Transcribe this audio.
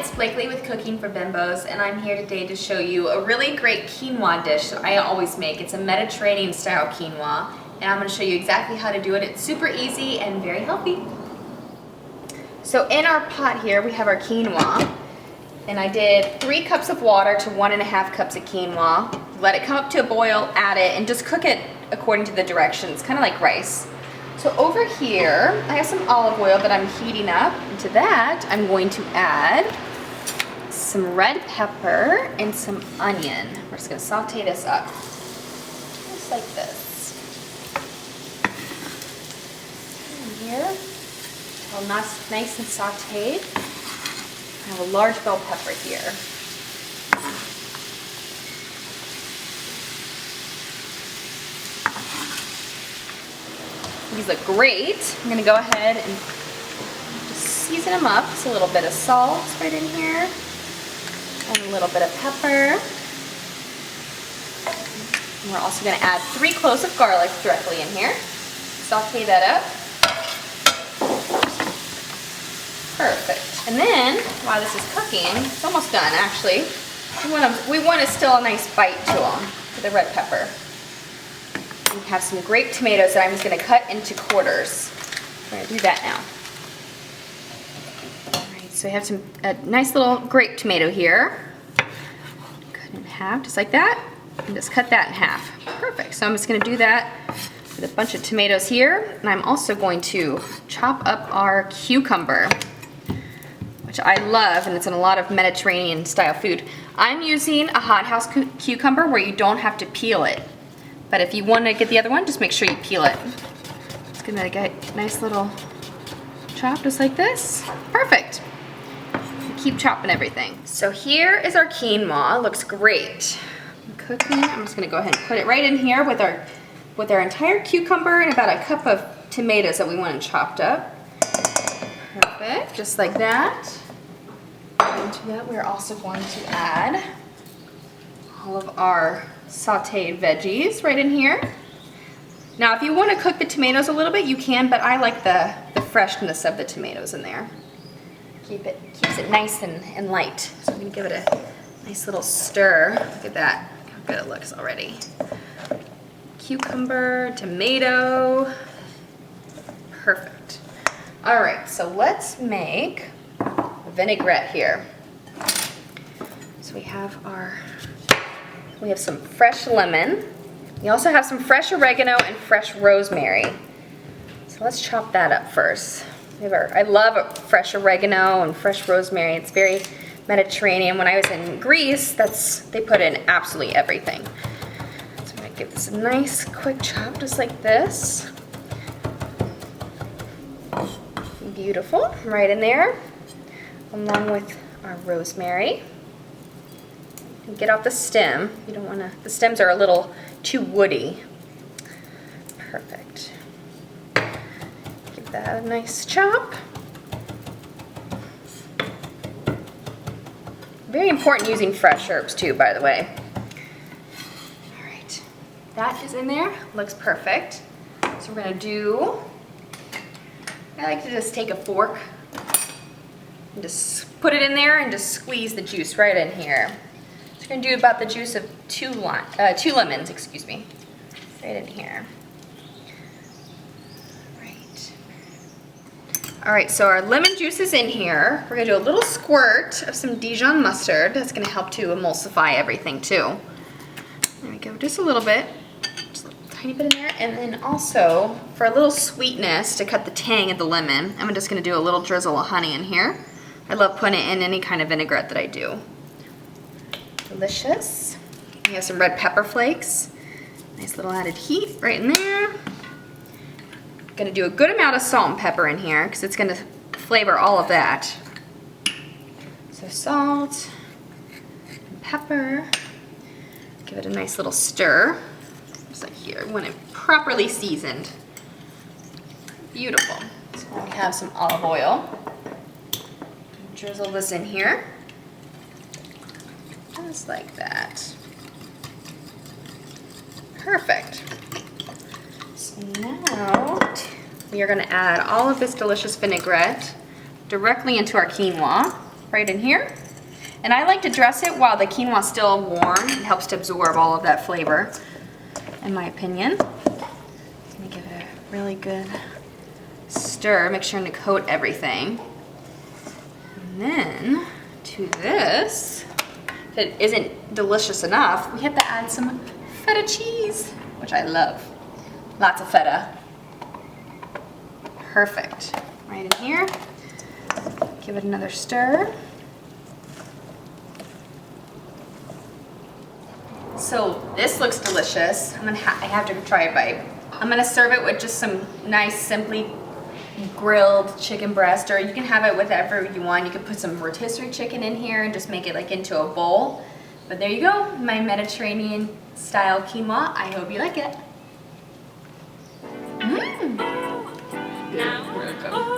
it's Blakely with Cooking for Bimbos, and I'm here today to show you a really great quinoa dish that I always make. It's a Mediterranean style quinoa, and I'm going to show you exactly how to do it. It's super easy and very healthy. So in our pot here we have our quinoa, and I did 3 cups of water to 1.5 cups of quinoa. Let it come up to a boil, add it, and just cook it according to the directions, kind of like rice. So over here, I have some olive oil that I'm heating up. And to that, I'm going to add some red pepper and some onion. We're just gonna saute this up, just like this. And here, all nice and sauteed. I have a large bell pepper here. These look great. I'm gonna go ahead and just season them up. Just a little bit of salt right in here, and a little bit of pepper. And we're also gonna add 3 cloves of garlic directly in here. Saute that up. Perfect. And then, while this is cooking, it's almost done actually. We want still a nice bite to them, to the red pepper. We have some grape tomatoes that I'm just going to cut into quarters. We're going to do that now. Alright, so we have a nice little grape tomato here. Cut in half, just like that. And just cut that in half. Perfect. So I'm just going to do that with a bunch of tomatoes here. And I'm also going to chop up our cucumber, which I love, and it's in a lot of Mediterranean style food. I'm using a hothouse cucumber where you don't have to peel it. But if you want to get the other one, just make sure you peel it. Just gonna get a nice little chop just like this. Perfect. Keep chopping everything. So here is our quinoa. Looks great. Cooking. I'm just gonna go ahead and put it right in here with our entire cucumber and about a cup of tomatoes that we want chopped up. Perfect. Just like that. Into that, we're also going to add all of our sauteed veggies right in here. Now if you want to cook the tomatoes a little bit, you can, but I like the freshness of the tomatoes in there. Keeps it nice and light. So I'm going to give it a nice little stir. Look at that, how good it looks already. Cucumber, tomato, perfect. Alright, so let's make a vinaigrette here. So we have some fresh lemon. We also have some fresh oregano and fresh rosemary. So let's chop that up first. I love fresh oregano and fresh rosemary. It's very Mediterranean. When I was in Greece, they put in absolutely everything. So I'm gonna give this a nice quick chop just like this. Beautiful, right in there, along with our rosemary. Get off the stem. You don't want to, the stems are a little too woody. Perfect. Give that a nice chop. Very important using fresh herbs too, by the way. Alright, that is in there. Looks perfect. So we're going to do, I like to just take a fork and just put it in there and just squeeze the juice right in here. We're going to do about the juice of 2 lemons, excuse me, right in here. Right. Alright, so our lemon juice is in here. We're going to do a little squirt of some Dijon mustard. That's going to help to emulsify everything too. There we go, just a little bit. Just a tiny bit in there. And then also, for a little sweetness to cut the tang of the lemon, I'm just going to do a little drizzle of honey in here. I love putting it in any kind of vinaigrette that I do. Delicious. We have some red pepper flakes. Nice little added heat right in there. Gonna do a good amount of salt and pepper in here because it's gonna flavor all of that. So salt and pepper. Give it a nice little stir. Just like here, we want it properly seasoned. Beautiful. So we have some olive oil. Drizzle this in here. Just like that. Perfect. So now we are going to add all of this delicious vinaigrette directly into our quinoa. right in here. And I like to dress it while the quinoa is still warm. It helps to absorb all of that flavor, in my opinion. Let me give it a really good stir, make sure to coat everything. And then to this, if it isn't delicious enough, we have to add some feta cheese, which I love. Lots of feta. Perfect. Right in here. Give it another stir. So this looks delicious. I have to try a bite. I'm gonna serve it with just some nice, simply grilled chicken breast, or you can have it with whatever you want. You could put some rotisserie chicken in here and just make it like into a bowl. But there you go, my Mediterranean style quinoa. I hope you like it. Mmm. Good.